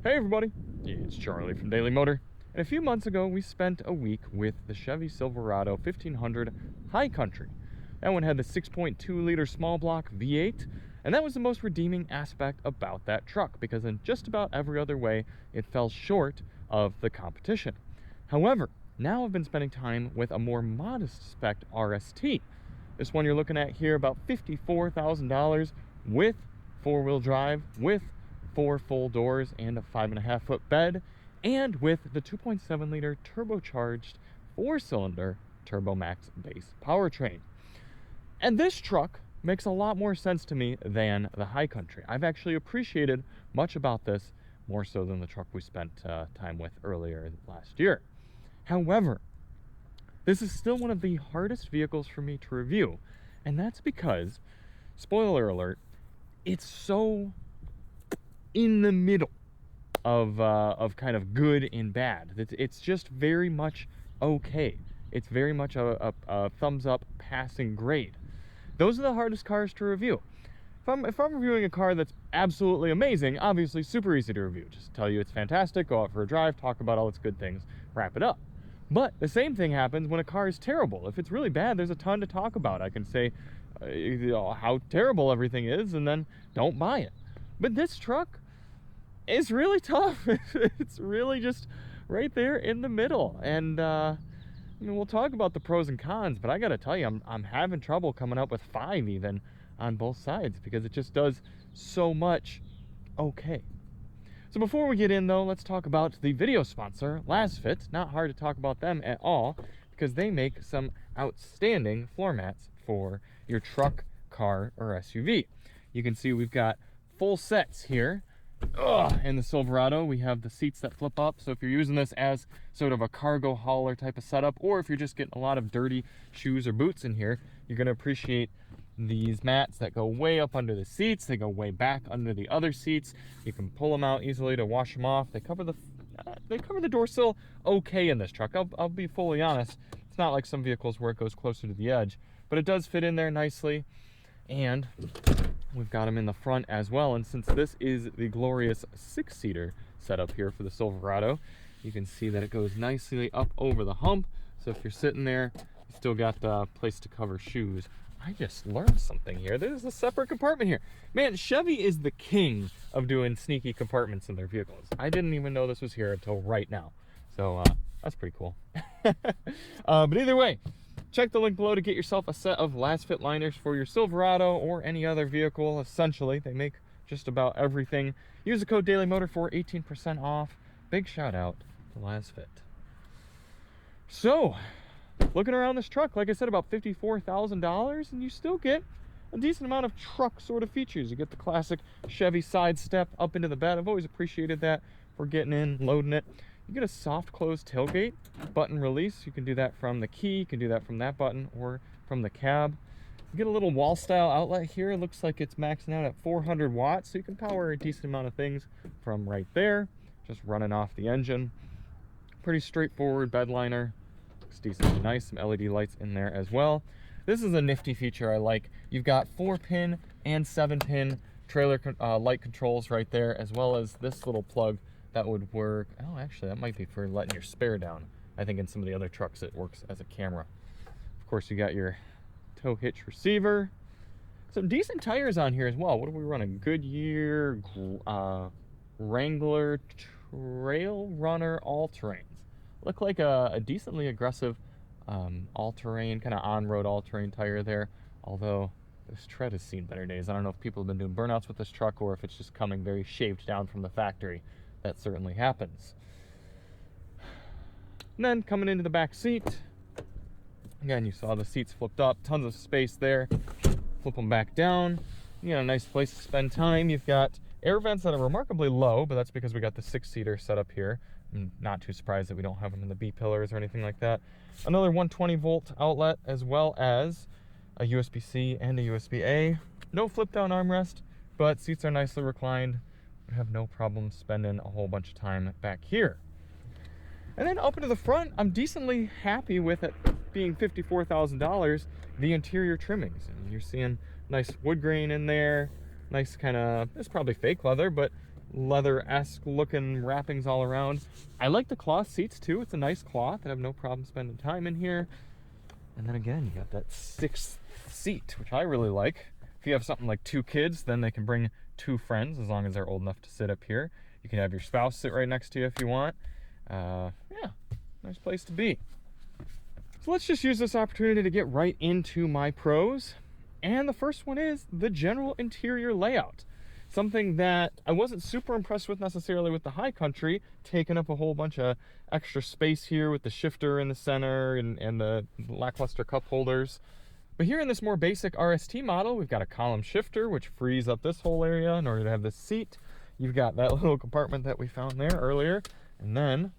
Hey everybody, it's Charlie from Daily Motor. And a few months ago, we spent a week with the Chevy Silverado 1500 High Country. That one had the 6.2 liter small block V8, and that was the most redeeming aspect about that truck because in just about every other way, it fell short of the competition. However, now I've been spending time with a more modest spec RST. This one you're looking at here, about $54,000 with four-wheel drive, with 4 full doors and a 5.5 foot bed, and with the 2.7 liter turbocharged 4-cylinder TurboMax base powertrain. And this truck makes a lot more sense to me than the High Country. I've actually appreciated much about this more so than the truck we spent time with earlier last year. However, this is still one of the hardest vehicles for me to review, and that's because, spoiler alert, it's so in the middle of kind of good and bad. It's just very much okay. It's very much a thumbs up passing grade. Those are the hardest cars to review. If I'm reviewing a car that's absolutely amazing, obviously super easy to review. Just tell you it's fantastic, go out for a drive, talk about all its good things, wrap it up. But the same thing happens when a car is terrible. If it's really bad, there's a ton to talk about. I can say how terrible everything is and then don't buy it. But this truck is really tough. It's really just right there in the middle. And I mean, we'll talk about the pros and cons, but I gotta tell you, I'm having trouble coming up with 5 even on both sides because it just does so much okay. So before we get in though, let's talk about the video sponsor, LasFit. Not hard to talk about them at all because they make some outstanding floor mats for your truck, car, or SUV. You can see we've got full sets here. In the Silverado, we have the seats that flip up, so if you're using this as sort of a cargo hauler type of setup, or if you're just getting a lot of dirty shoes or boots in here, you're going to appreciate these mats that go way up under the seats. They go way back under the other seats. You can pull them out easily to wash them off. They cover the door sill okay in this truck. I'll be fully honest, it's not like some vehicles where it goes closer to the edge, but it does fit in there nicely. And we've got them in the front as well, and since this is the glorious 6-seater setup here for the Silverado, you can see that it goes nicely up over the hump, so if you're sitting there, you still got the place to cover shoes. I just learned something here. There's a separate compartment here. Man, Chevy is the king of doing sneaky compartments in their vehicles. I didn't even know this was here until right now, so that's pretty cool. But either way, check the link below to get yourself a set of LasFit liners for your Silverado or any other vehicle. Essentially, they make just about everything. Use the code DailyMotor for 18% off. Big shout out to LasFit. So, looking around this truck, like I said, about $54,000, and you still get a decent amount of truck sort of features. You get the classic Chevy side step up into the bed. I've always appreciated that for getting in, loading it. You get a soft close tailgate, button release. You can do that from the key, you can do that from that button or from the cab. You get a little wall style outlet here. It looks like it's maxing out at 400 watts, so you can power a decent amount of things from right there, just running off the engine. Pretty straightforward bed liner. Looks decently nice, some LED lights in there as well. This is a nifty feature I like. You've got 4-pin and 7-pin trailer light controls right there, as well as this little plug that would work. Oh, actually, that might be for letting your spare down. I think in some of the other trucks it works as a camera. Of course, you got your tow hitch receiver. Some decent tires on here as well. What are we running? Goodyear Wrangler Trail Runner all-terrains. Look like a decently aggressive all-terrain, kind of on-road all-terrain tire there. Although this tread has seen better days. I don't know if people have been doing burnouts with this truck or if it's just coming very shaved down from the factory. That certainly happens. And then coming into the back seat, again, you saw the seats flipped up, tons of space there. Flip them back down. You got a nice place to spend time. You've got air vents that are remarkably low, but that's because we got the 6-seater set up here. I'm not too surprised that we don't have them in the B pillars or anything like that. Another 120-volt outlet, as well as a USB-C and a USB-A. No flip-down armrest, but seats are nicely reclined. I have no problem spending a whole bunch of time back here. And then up into the front, I'm decently happy with it being $54,000, the interior trimmings. And you're seeing nice wood grain in there, nice kind of, it's probably fake leather, but leather-esque looking wrappings all around. I like the cloth seats too. It's a nice cloth. I have no problem spending time in here. And then again, you got that 6th seat, which I really like. If you have something like 2 kids, then they can bring 2 friends as long as they're old enough to sit up here. You can have your spouse sit right next to you if you want. Yeah, nice place to be. So let's just use this opportunity to get right into my pros. And the first one is the general interior layout. Something that I wasn't super impressed with necessarily with the High Country, taking up a whole bunch of extra space here with the shifter in the center and the lackluster cup holders. But here in this more basic RST model, we've got a column shifter, which frees up this whole area in order to have this seat. You've got that little compartment that we found there earlier. And then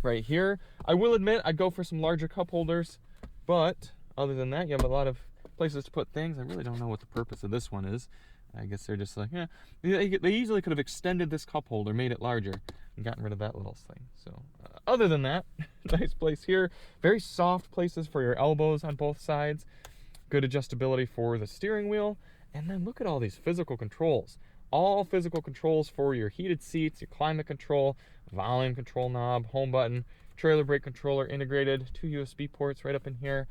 right here, I will admit I'd go for some larger cup holders, but other than that, you have a lot of places to put things. I really don't know what the purpose of this one is. I guess they're just like, yeah. They easily could have extended this cup holder, made it larger, and gotten rid of that little thing. So, other than that, nice place here. Very soft places for your elbows on both sides. Good adjustability for the steering wheel. And then look at all these physical controls. All physical controls for your heated seats, your climate control, volume control knob, home button, trailer brake controller integrated, 2 USB ports right up in here.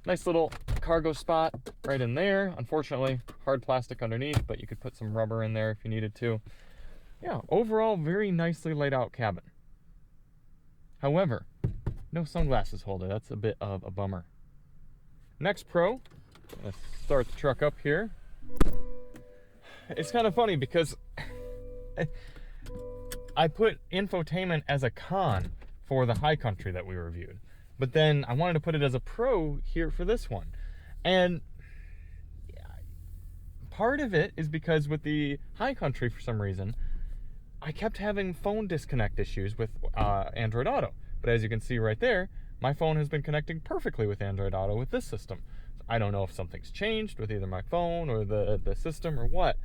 Nice little cargo spot right in there. Unfortunately, hard plastic underneath, but you could put some rubber in there if you needed to. Yeah, overall, very nicely laid out cabin. However, no sunglasses holder. That's a bit of a bummer. Next pro, let's start the truck up here. It's kind of funny because I put infotainment as a con for the High Country that we reviewed. But then I wanted to put it as a pro here for this one. And part of it is because with the High Country, for some reason, I kept having phone disconnect issues with Android Auto. But as you can see right there, my phone has been connecting perfectly with Android Auto with this system. So I don't know if something's changed with either my phone or the system or what.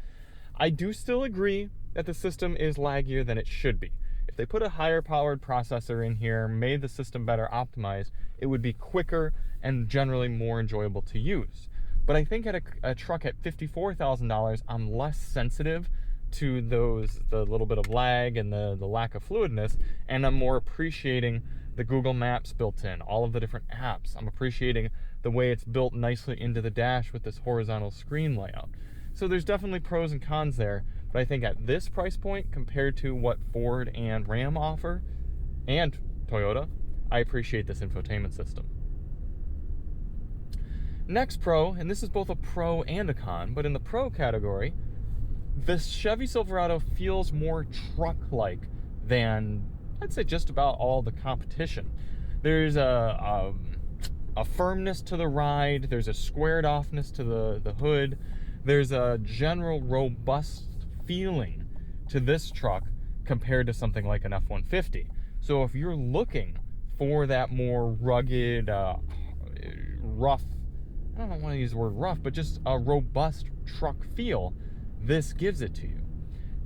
I do still agree that the system is laggier than it should be. If they put a higher powered processor in here, made the system better optimized, it would be quicker and generally more enjoyable to use. But I think at a truck at $54,000, I'm less sensitive to the little bit of lag and the lack of fluidness, and I'm more appreciating the Google Maps built in, all of the different apps. I'm appreciating the way it's built nicely into the dash with this horizontal screen layout. So there's definitely pros and cons there. But I think at this price point, compared to what Ford and Ram offer, and Toyota, I appreciate this infotainment system. Next pro, and this is both a pro and a con, but in the pro category, this Chevy Silverado feels more truck-like than, I'd say, just about all the competition. There's a firmness to the ride, there's a squared offness to the hood, there's a general robust feeling to this truck compared to something like an F-150. So if you're looking for that more rugged, rough, I don't want to use the word rough, but just a robust truck feel, this gives it to you.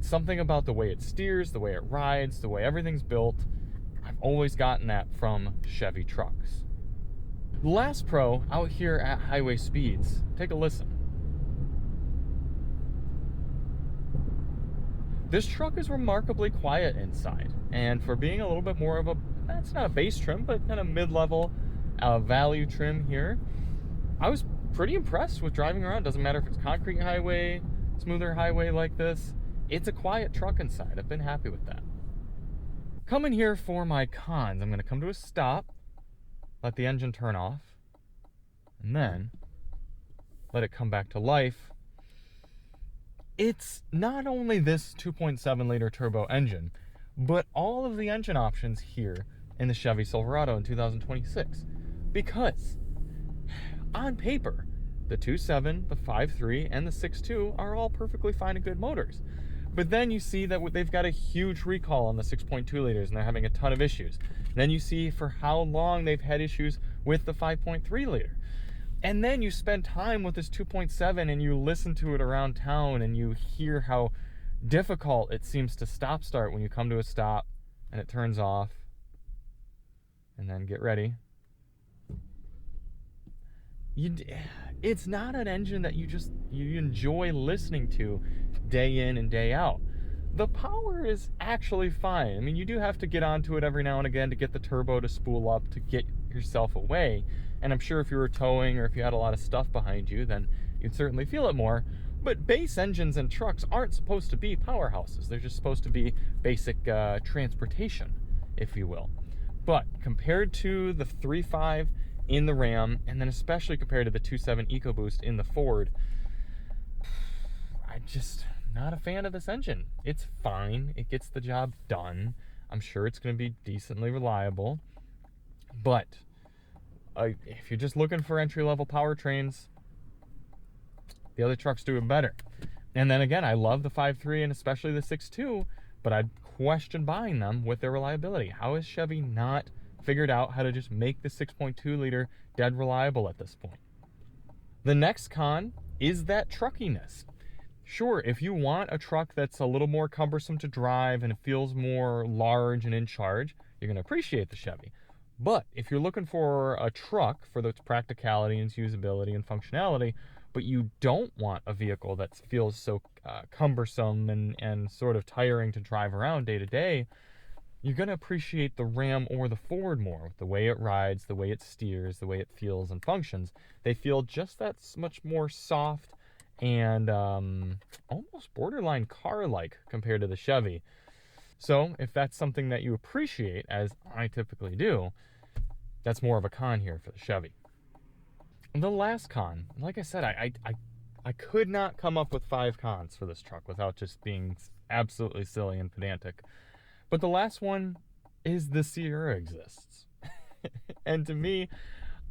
Something about the way it steers, the way it rides, the way everything's built, I've always gotten that from Chevy trucks. Last pro, out here at highway speeds, take a listen. This truck is remarkably quiet inside, and for being a little bit more of a, that's not a base trim, but kind of mid-level value trim here, I was pretty impressed with driving around. Doesn't matter if it's concrete highway, smoother highway like this, it's a quiet truck inside. I've been happy with that. Coming here for my cons, I'm going to come to a stop, let the engine turn off, and then let it come back to life. It's not only this 2.7 liter turbo engine, but all of the engine options here in the Chevy Silverado in 2026. Because on paper, the 2.7, the 5.3, and the 6.2 are all perfectly fine and good motors. But then you see that they've got a huge recall on the 6.2 liters and they're having a ton of issues. Then you see for how long they've had issues with the 5.3 liter. And then you spend time with this 2.7 and you listen to it around town and you hear how difficult it seems to stop start when you come to a stop and it turns off. And then get ready. It's not an engine that you enjoy listening to day in and day out. The power is actually fine. I mean, you do have to get onto it every now and again to get the turbo to spool up, to get yourself away. And I'm sure if you were towing or if you had a lot of stuff behind you, then you'd certainly feel it more. But base engines and trucks aren't supposed to be powerhouses. They're just supposed to be basic transportation, if you will. But compared to the 3.5 in the Ram, and then especially compared to the 2.7 EcoBoost in the Ford, I'm just not a fan of this engine. It's fine. It gets the job done. I'm sure it's going to be decently reliable. But if you're just looking for entry-level powertrains, the other trucks do it better. And then again, I love the 5.3 and especially the 6.2, but I'd question buying them with their reliability. How has Chevy not figured out how to just make the 6.2 liter dead reliable at this point? The next con is that truckiness. Sure, if you want a truck that's a little more cumbersome to drive and it feels more large and in charge, you're going to appreciate the Chevy. But if you're looking for a truck for its practicality and its usability and functionality, but you don't want a vehicle that feels so cumbersome and sort of tiring to drive around day to day, you're going to appreciate the Ram or the Ford more. The way it rides, the way it steers, the way it feels and functions. They feel just that much more soft and almost borderline car-like compared to the Chevy. So if that's something that you appreciate, as I typically do, that's more of a con here for the Chevy. The last con, like I said, I could not come up with 5 cons for this truck without just being absolutely silly and pedantic. But the last one is the Sierra exists. And to me,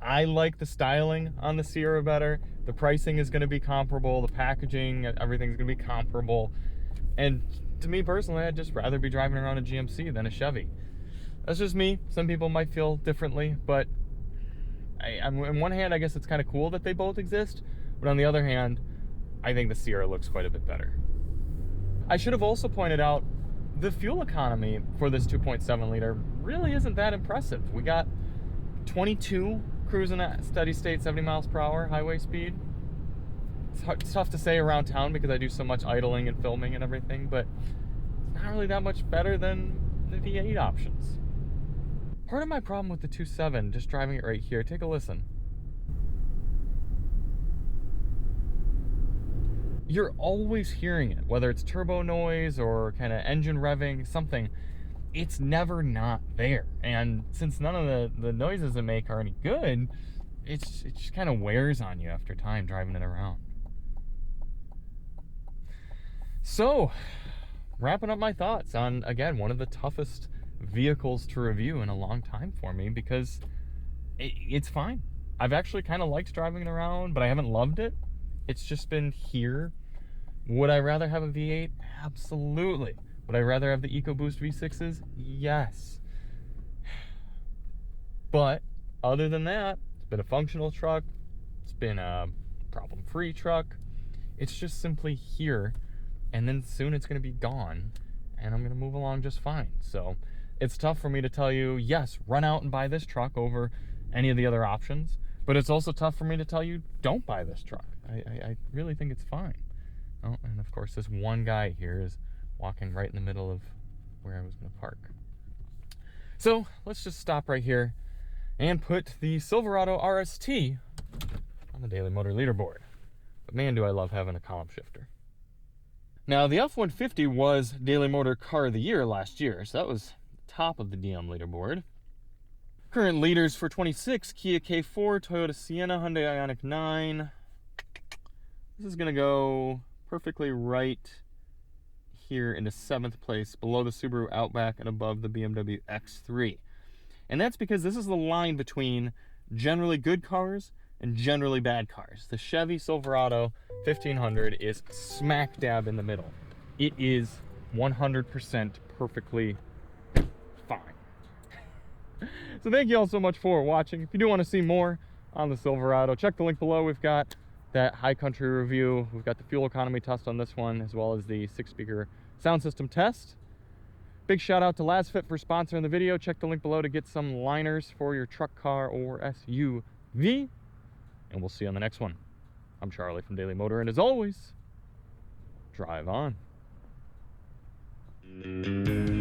I like the styling on the Sierra better. The pricing is going to be comparable. The packaging, everything's going to be comparable. And to me personally, I'd just rather be driving around a GMC than a Chevy. That's just me. Some people might feel differently, but on one hand, I guess it's kind of cool that they both exist. But on the other hand, I think the Sierra looks quite a bit better. I should have also pointed out the fuel economy for this 2.7 liter really isn't that impressive. We got 22 cruising at steady state 70 miles per hour highway speed. It's tough to say around town because I do so much idling and filming and everything, but it's not really that much better than the V8 options. Part of my problem with the 2.7, just driving it right here, take a listen. You're always hearing it, whether it's turbo noise or kind of engine revving, something. It's never not there. And since none of the noises it make are any good, it just kind of wears on you after time driving it around. So, wrapping up my thoughts on, again, one of the toughest vehicles to review in a long time for me, because it's fine. I've actually kind of liked driving it around, but I haven't loved it. It's just been here. Would I rather have a V8? Absolutely. Would I rather have the EcoBoost V6s? Yes. But other than that, it's been a functional truck. It's been a problem-free truck. It's just simply here, and then soon it's going to be gone, and I'm going to move along just fine. So it's tough for me to tell you, yes, run out and buy this truck over any of the other options, but it's also tough for me to tell you, don't buy this truck. I really think it's fine. Oh, and of course, this one guy here is walking right in the middle of where I was going to park. So let's just stop right here and put the Silverado RST on the Daily Motor Leaderboard. But man, do I love having a column shifter. Now, the F-150 was Daily Motor Car of the Year last year, so that was top of the DM Leaderboard. Current leaders for 26, Kia K4, Toyota Sienna, Hyundai Ioniq 9. This is going to go perfectly right here into 7th place, below the Subaru Outback and above the BMW X3. And that's because this is the line between generally good cars and generally bad cars. The Chevy Silverado 1500 is smack dab in the middle. It is 100% perfectly fine. So thank you all so much for watching. If you do want to see more on the Silverado, check the link below. We've got that high country review. We've got the fuel economy test on this one, as well as the 6-speaker sound system test. Big shout out to LazFit for sponsoring the video. Check the link below to get some liners for your truck, car, or SUV. And we'll see you on the next one. I'm Charlie from Daily Motor, and as always, drive on. you.